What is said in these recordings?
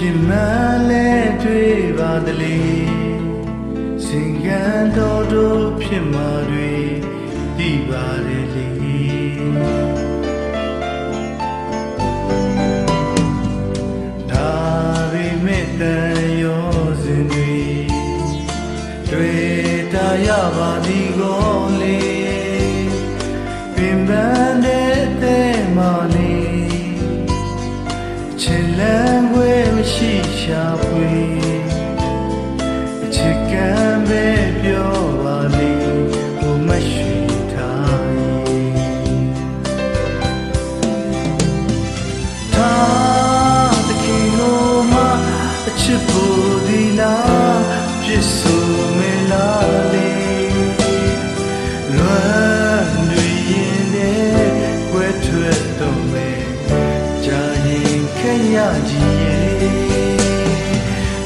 ဖြစ်မှန်းလဲတွေ့ပါတလေစင်ကန်းတော်တို့ဖြစ်မှာတွေသိပါတယ်လေဒါပေမဲ့တန်ရောစဉ်တွေတွေ့တာရပါသည်ကိုလေပင်ပန်းတဲ့မာနေချစ်လန်းွယ်မရှိရှာဖွေအချစ်ကံပဲပြောပါလေဘုမရှိထားသာတခင်ကိုမှအချစ်ဖို့ဒီလားပြစ်ဆိုမလားလေလွမ်းတွေရင်နဲ့ကွဲထွက်တော့မယ်ကြာရင်ခဲရကြည့်ရဲ့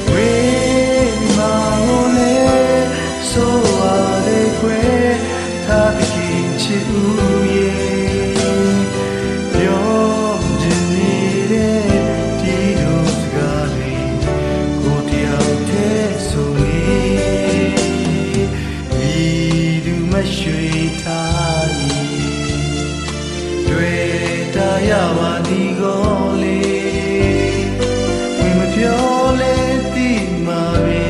ဝေးမာကိုလေဆိုရတဲ့ကွယ်သာတခင်ချစ်ဦးရဲ့ပြောချင်နေတဲ့ဒီလိုစကားတွေကိုတယောက်တည်းဆိုနေဒီလူမရွှေထားတွေ့တာရပါသည်ကိုလေမပြောလဲတိမာပဲ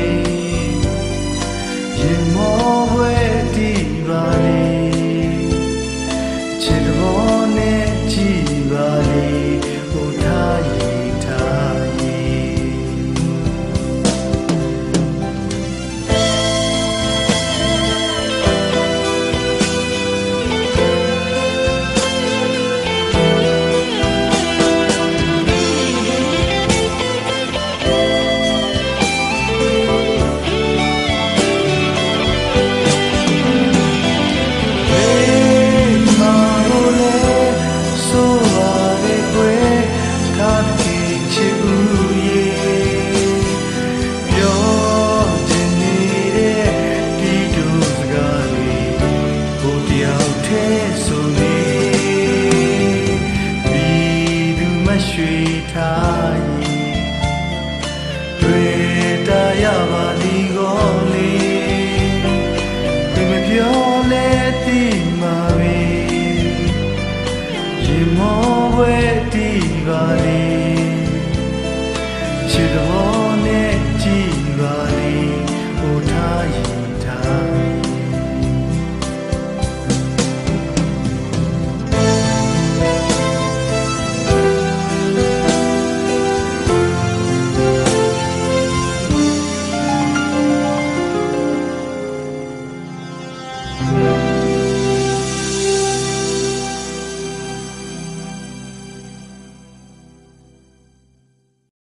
ရင်မောပွဲတိပါလေချစ်တော်နဲ့ကြည်ပါလေဟိုထားရထားရရွှေထားတွေ့တာရပါသည်ကိုလေမပြောလဲတိမာပဲရင်မောပွဲတိပါလေချစ်တော်နဲ့ကြည်ပါလေဟိုထား